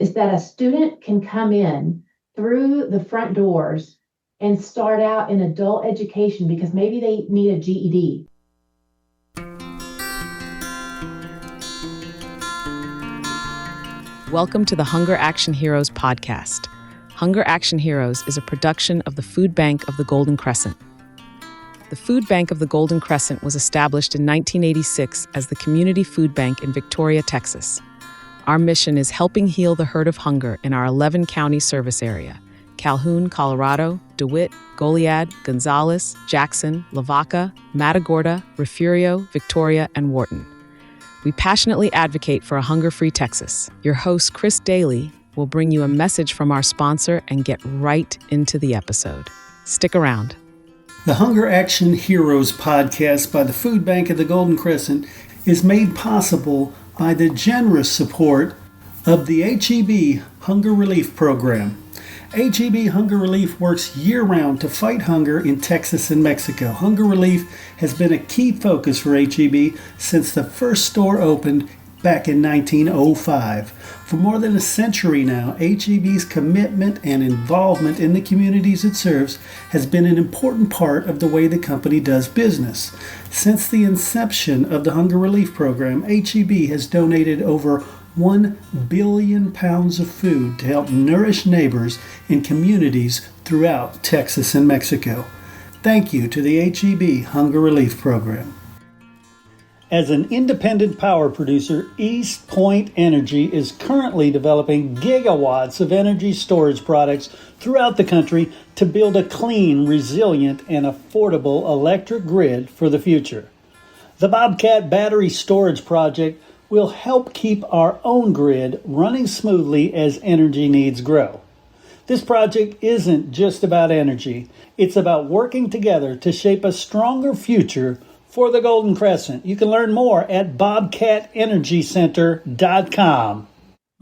is that a student can come in through the front doors and start out in adult education because maybe they need a GED. Welcome to the Hunger Action Heroes podcast. Hunger Action Heroes is a production of the Food Bank of the Golden Crescent. The Food Bank of the Golden Crescent was established in 1986 as the Community Food Bank in Victoria, Texas. Our mission is helping heal the hurt of hunger in our 11-county service area: Calhoun, Colorado, DeWitt, Goliad, Gonzales, Jackson, Lavaca, Matagorda, Refugio, Victoria, and Wharton. We passionately advocate for a hunger-free Texas. Your host, Chris Doelle, will bring you a message from our sponsor and get right into the episode. Stick around. The Hunger Action Heroes podcast by the Food Bank of the Golden Crescent is made possible by the generous support of the HEB Hunger Relief Program. HEB Hunger Relief works year-round to fight hunger in Texas and Mexico. Hunger Relief has been a key focus for HEB since the first store opened back in 1905. For more than a century now, HEB's commitment and involvement in the communities it serves has been an important part of the way the company does business. Since the inception of the Hunger Relief Program, HEB has donated over 1 billion pounds of food to help nourish neighbors in communities throughout Texas and Mexico. Thank you to the HEB Hunger Relief Program. As an independent power producer, East Point Energy is currently developing gigawatts of energy storage products throughout the country to build a clean, resilient, and affordable electric grid for the future. The Bobcat Battery Storage Project will help keep our own grid running smoothly as energy needs grow. This project isn't just about energy. It's about working together to shape a stronger future for the Golden Crescent. You can learn more at bobcatenergycenter.com.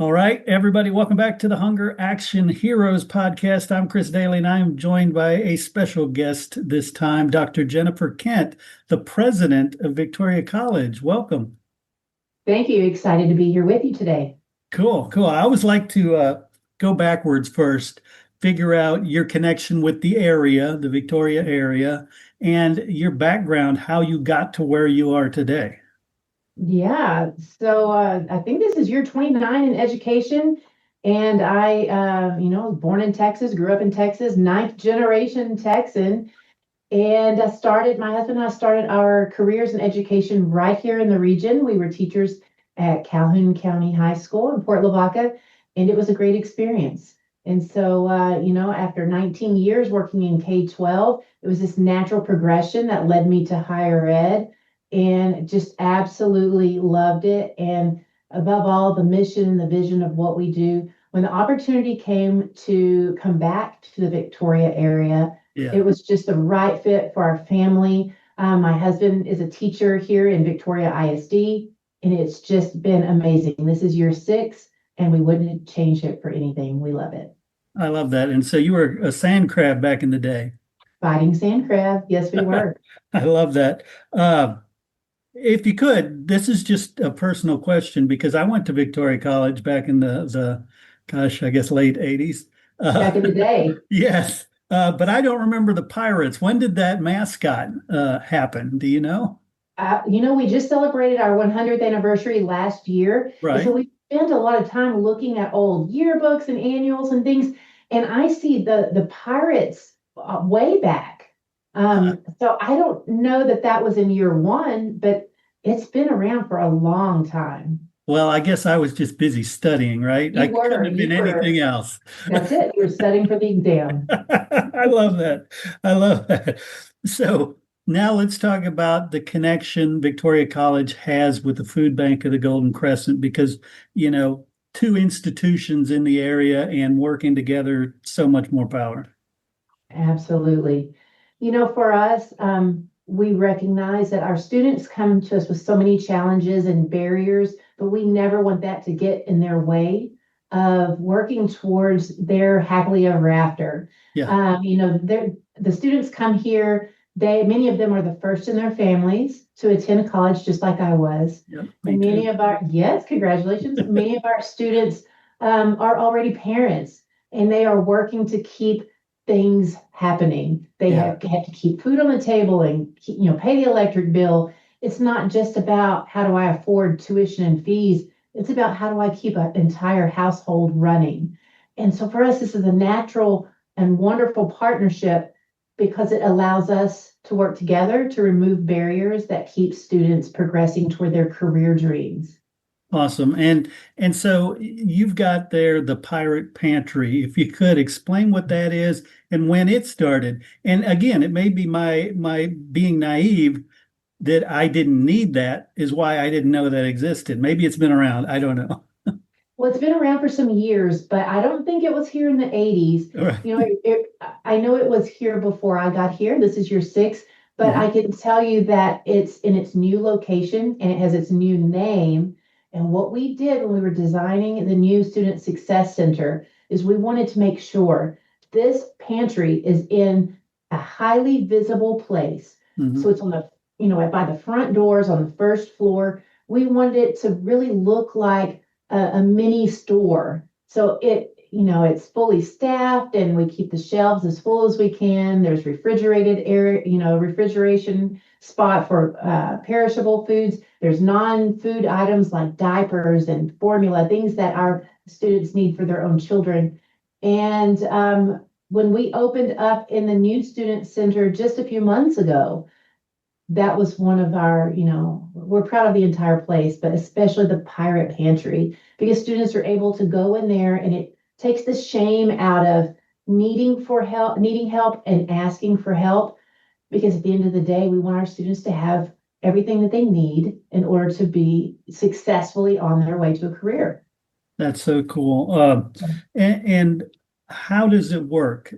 All right, everybody, welcome back to the Hunger Action Heroes podcast. I'm Chris Doelle, and I am joined by a special guest this time, Dr. Jennifer Kent, the president of Victoria College. Welcome. Thank you. Excited to be here with you today. Cool. I always like to go backwards first, figure out your connection with the area, the Victoria area, and your background, how you got to where you are today. Yeah. So I think this is year 29 in education. And I was born in Texas, grew up in Texas, 9th generation Texan. And my husband and I started our careers in education right here in the region. We were teachers at Calhoun County High School in Port Lavaca, and it was a great experience. And so, after 19 years working in K-12, it was this natural progression that led me to higher ed, and just absolutely loved it. And above all, the mission and the vision of what we do. When the opportunity came to come back to the Victoria area, it was just the right fit for our family. My husband is a teacher here in Victoria ISD, and it's just been amazing. This is year 6, and we wouldn't change it for anything. We love it. I love that. And so you were a sand crab back in the day. Fighting sand crab. Yes, we were. I love that. If you could, this is just a personal question because I went to Victoria College back in the late 80s. Back in the day. Yes. But I don't remember the Pirates. When did that mascot happen? Do you know? We just celebrated our 100th anniversary last year. Right. So we spent a lot of time looking at old yearbooks and annuals and things. And I see the Pirates way back. So I don't know that was in year 1, but it's been around for a long time. Well, I guess I was just busy studying, right? I couldn't have been anything else. That's it. You were studying for the exam. I love that. So now let's talk about the connection Victoria College has with the Food Bank of the Golden Crescent because, 2 institutions in the area and working together, so much more power. Absolutely. For us, we recognize that our students come to us with so many challenges and barriers, but we never want that to get in their way of working towards their happily ever after. Yeah. The students come here, many of them are the first in their families to attend college, just like I was. Yep, and many of our, yes, congratulations. Many of our students are already parents, and they are working to keep things happening. They Yeah. have to keep food on the table and pay the electric bill. It's not just about how do I afford tuition and fees. It's about how do I keep an entire household running. And so for us, this is a natural and wonderful partnership because it allows us to work together to remove barriers that keep students progressing toward their career dreams. Awesome. And so you've got there the Pirate Pantry. If you could explain what that is and when it started. And again, it may be my being naive that I didn't need that is why I didn't know that existed. Maybe it's been around. I don't know. Well, it's been around for some years, but I don't think it was here in the 80s. All right. I know it was here before I got here. This is year 6, but Mhm. I can tell you that it's in its new location and it has its new name. And what we did when we were designing the new Student Success Center is we wanted to make sure this pantry is in a highly visible place. Mhm. So it's on by the front doors on the first floor. We wanted it to really look like a mini store. So it's fully staffed and we keep the shelves as full as we can. There's refrigerated air, refrigeration spot for perishable foods. There's non-food items like diapers and formula, things that our students need for their own children. And when we opened up in the new student center just a few months ago, that was one of our, we're proud of the entire place, but especially the Pirate Pantry, because students are able to go in there and it takes the shame out of needing help and asking for help. Because at the end of the day, we want our students to have everything that they need in order to be successfully on their way to a career. That's so cool. And how does it work?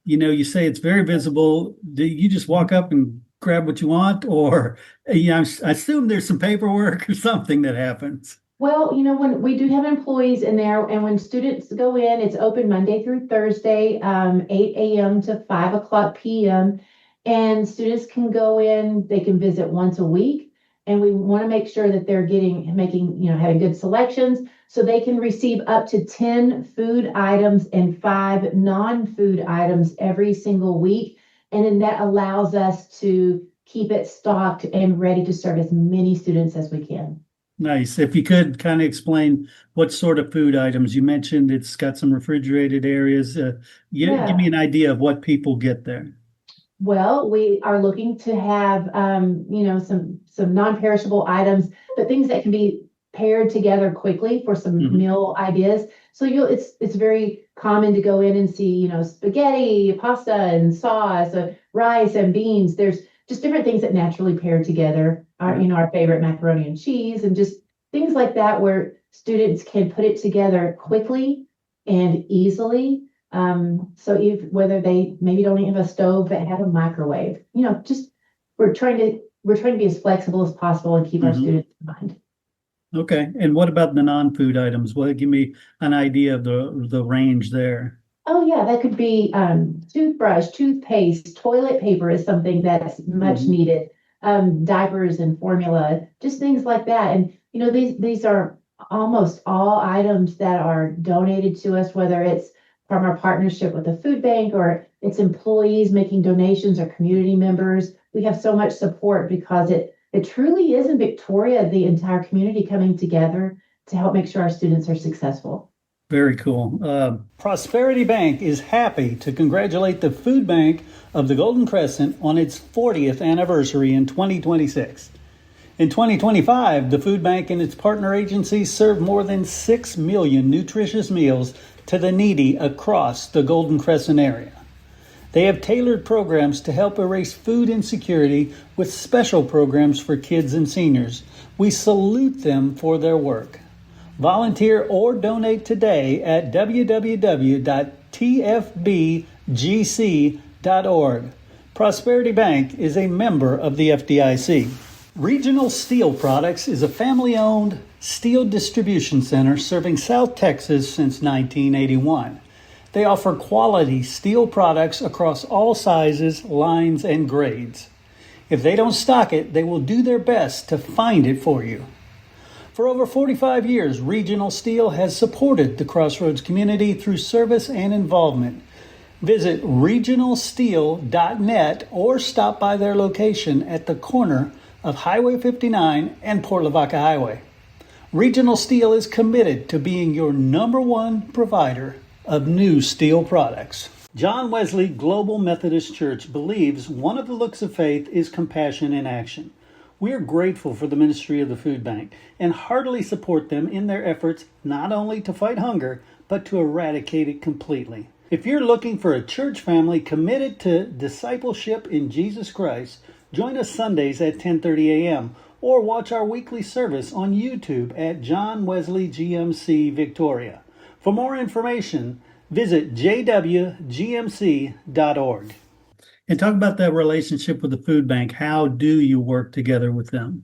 You say it's very visible. Do you just walk up and grab what you want, or I assume there's some paperwork or something that happens. Well, when we do have employees in there, and when students go in, it's open Monday through Thursday, 8 a.m. to 5 o'clock p.m. And students can go in, they can visit once a week. And we want to make sure that they're having good selections so they can receive up to 10 food items and 5 non-food items every single week. And then that allows us to keep it stocked and ready to serve as many students as we can. Nice. If you could kind of explain what sort of food items you mentioned, it's got some refrigerated areas. Give me an idea of what people get there. Well, we are looking to have, some non-perishable items, but things that can be paired together quickly for some Mhm. meal ideas. So it's very common to go in and see, spaghetti, pasta, and sauce, rice and beans. There's just different things that naturally pair together. Our favorite macaroni and cheese, and just things like that, where students can put it together quickly and easily. So whether they maybe don't even have a stove but have a microwave, just we're trying to be as flexible as possible and keep our Mhm. students in mind. Okay. And what about the non-food items? Well, give me an idea of the range there. Oh yeah, that could be toothbrush, toothpaste, toilet paper is something that's much Mhm. needed. Diapers and formula, just things like that. And these are almost all items that are donated to us, whether it's from our partnership with the food bank or it's employees making donations or community members. We have so much support because it truly is in Victoria, the entire community coming together to help make sure our students are successful. Very cool. Prosperity Bank is happy to congratulate the Food Bank of the Golden Crescent on its 40th anniversary in 2026. In 2025, the Food Bank and its partner agencies served more than 6 million nutritious meals to the needy across the Golden Crescent area. They have tailored programs to help erase food insecurity with special programs for kids and seniors. We salute them for their work. Volunteer or donate today at www.tfbgc.org. Prosperity Bank is a member of the FDIC. Regional Steel Products is a family-owned steel distribution center serving South Texas since 1981. They offer quality steel products across all sizes, lines, and grades. If they don't stock it, they will do their best to find it for you. For over 45 years, Regional Steel has supported the Crossroads community through service and involvement. Visit regionalsteel.net or stop by their location at the corner of Highway 59 and Port Lavaca Highway. Regional Steel is committed to being your number one provider of new steel products. John Wesley Global Methodist Church believes one of the looks of faith is compassion in action. We are grateful for the ministry of the food bank and heartily support them in their efforts not only to fight hunger, but to eradicate it completely. If you're looking for a church family committed to discipleship in Jesus Christ, join us Sundays at 10:30 a.m. or watch our weekly service on YouTube at John Wesley GMC Victoria. For more information, visit jwgmc.org. And talk about that relationship with the food bank. How do you work together with them?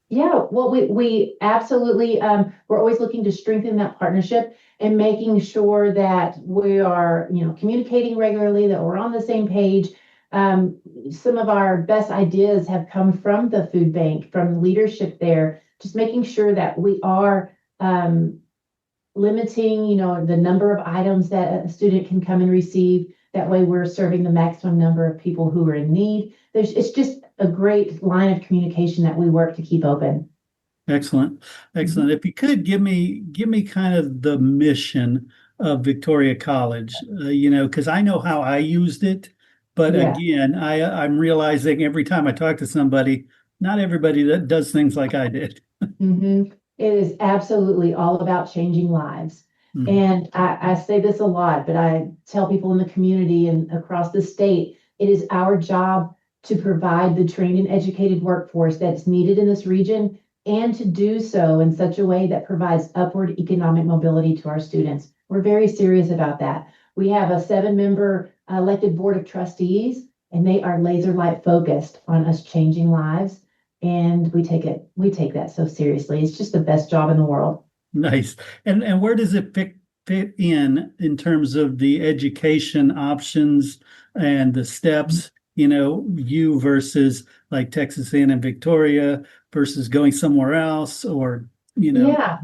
Yeah, well, we absolutely, we're always looking to strengthen that partnership and making sure that we are, communicating regularly, that we're on the same page. Some of our best ideas have come from the food bank, from leadership there, just making sure that we are limiting, the number of items that a student can come and receive. That way we're serving the maximum number of people who are in need. It's just a great line of communication that we work to keep open. Excellent. Excellent. If you could give me kind of the mission of Victoria College, because I know how I used it, but again, I'm realizing every time I talk to somebody, not everybody that does things like I did. It is absolutely all about changing lives. And I say this a lot, but I tell people in the community and across the state, it is our job to provide the trained and educated workforce that's needed in this region, and to do so in such a way that provides upward economic mobility to our students. We're very serious about that. We have a 7-member elected board of trustees, and they are laser-like focused on us changing lives. And we take that so seriously. It's just the best job in the world. Nice. And where does it fit in terms of the education options and the steps, you versus like Texas and Victoria versus going somewhere else, or, Yeah.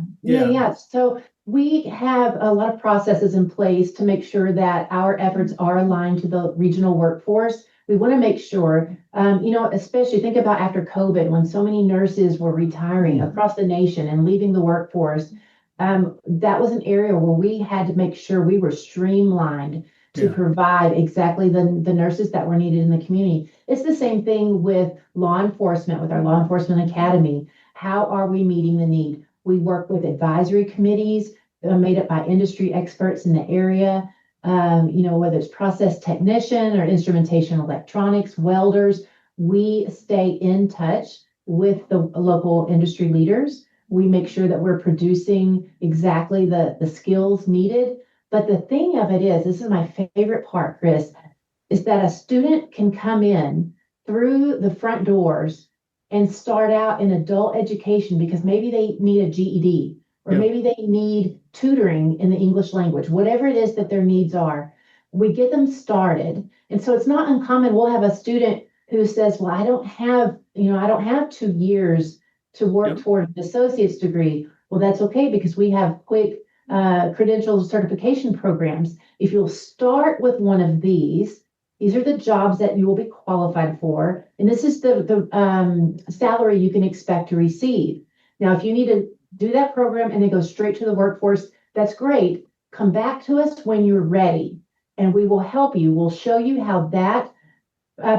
So we have a lot of processes in place to make sure that our efforts are aligned to the regional workforce. We want to make sure, especially think about after COVID, when so many nurses were retiring across the nation and leaving the workforce. That was an area where we had to make sure we were streamlined to provide exactly the nurses that were needed in the community. It's the same thing with law enforcement, with our law enforcement academy. How are we meeting the need? We work with advisory committees that are made up by industry experts in the area. Whether it's process technician or instrumentation electronics, welders, we stay in touch with the local industry leaders. We make sure that we're producing exactly the skills needed. But the thing of it is, this is my favorite part, Chris, is that a student can come in through the front doors and start out in adult education because maybe they need a GED. Or maybe they need tutoring in the English language, whatever it is that their needs are. We get them started. And so it's not uncommon. We'll have a student who says, well, I don't have 2 years to work toward an associate's degree. Well, that's okay, because we have quick credential certification programs. If you'll start with one of these are the jobs that you will be qualified for. And this is the salary you can expect to receive. Now, if you need to do that program and then go straight to the workforce, that's great. Come back to us when you're ready, and we will help you. We'll show you how that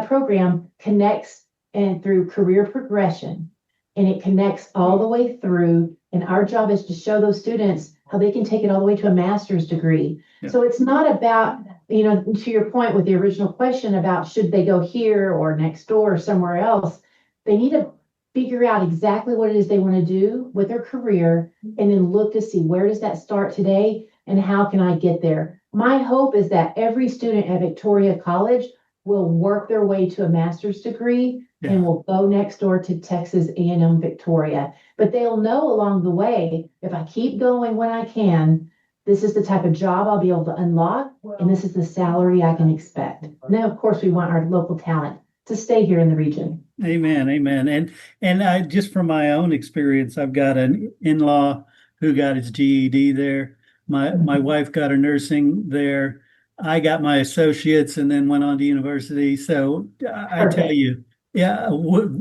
program connects and through career progression, and it connects all the way through. And our job is to show those students how they can take it all the way to a master's degree. So it's not about, to your point with the original question about should they go here or next door or somewhere else, they need to figure out exactly what it is they want to do with their career, and then look to see where does that start today and how can I get there. My hope is that every student at Victoria College will work their way to a master's degree and will go next door to Texas A&M Victoria. But they'll know along the way, if I keep going when I can, this is the type of job I'll be able to unlock, and this is the salary I can expect. And then, of course, we want our local talent to stay here in the region. Amen, amen. And I just from my own experience, I've got an in-law who got his GED there. My wife got her nursing there. I got my associates and then went on to university. So I tell you, yeah,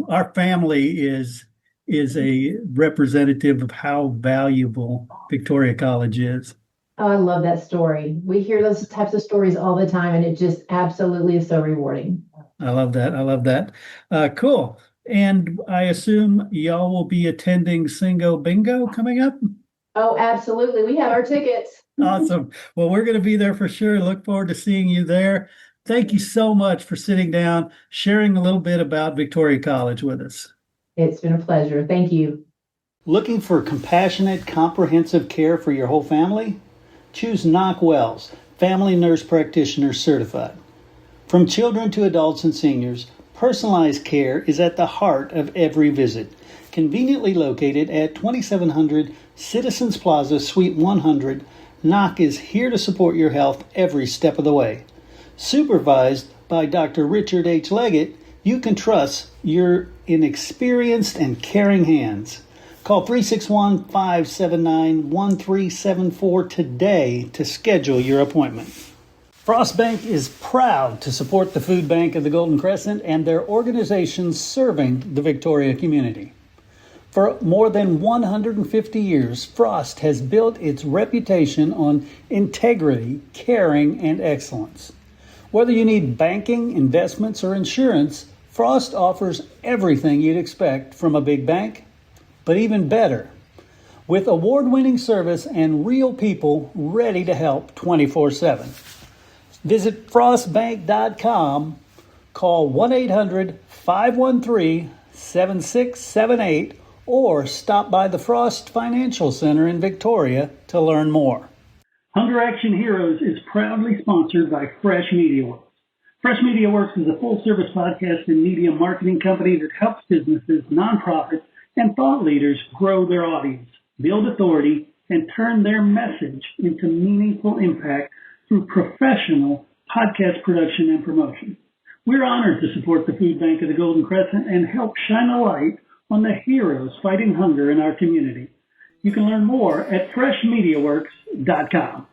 our family is a representative of how valuable Victoria College is. Oh, I love that story. We hear those types of stories all the time, and it just absolutely is so rewarding. I love that. I love that. Cool. And I assume y'all will be attending Singo Bingo coming up? Oh, absolutely. We have our tickets. Awesome. Well, we're going to be there for sure. Look forward to seeing you there. Thank you so much for sitting down, sharing a little bit about Victoria College with us. It's been a pleasure. Thank you. Looking for compassionate, comprehensive care for your whole family? Choose Knock Wells, Family Nurse Practitioner Certified. From children to adults and seniors, personalized care is at the heart of every visit. Conveniently located at 2700 Citizens Plaza, Suite 100, Knock is here to support your health every step of the way. Supervised by Dr. Richard H. Leggett, you can trust you're in experienced and caring hands. Call 361-579-1374 today to schedule your appointment. Frost Bank is proud to support the Food Bank of the Golden Crescent and their organizations serving the Victoria community. For more than 150 years, Frost has built its reputation on integrity, caring, and excellence. Whether you need banking, investments, or insurance, Frost offers everything you'd expect from a big bank, but even better, with award-winning service and real people ready to help 24/7. Visit frostbank.com, call 1-800-513-7678, or stop by the Frost Financial Center in Victoria to learn more. Hunger Action Heroes is proudly sponsored by Fresh Media Works. Fresh Media Works is a full-service podcast and media marketing company that helps businesses, nonprofits, and thought leaders grow their audience, build authority, and turn their message into meaningful impact through professional podcast production and promotion. We're honored to support the Food Bank of the Golden Crescent and help shine a light on the heroes fighting hunger in our community. You can learn more at freshmediaworks.com.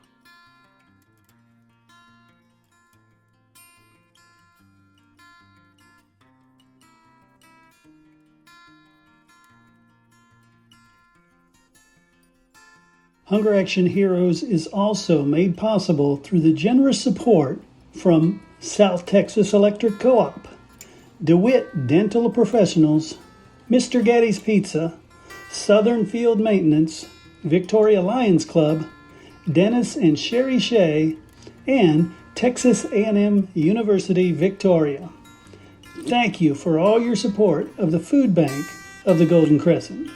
Hunger Action Heroes is also made possible through the generous support from South Texas Electric Co-op, DeWitt Dental Professionals, Mr. Gaddy's Pizza, Southern Field Maintenance, Victoria Lions Club, Dennis and Sherry Shea, and Texas A&M University Victoria. Thank you for all your support of the Food Bank of the Golden Crescent.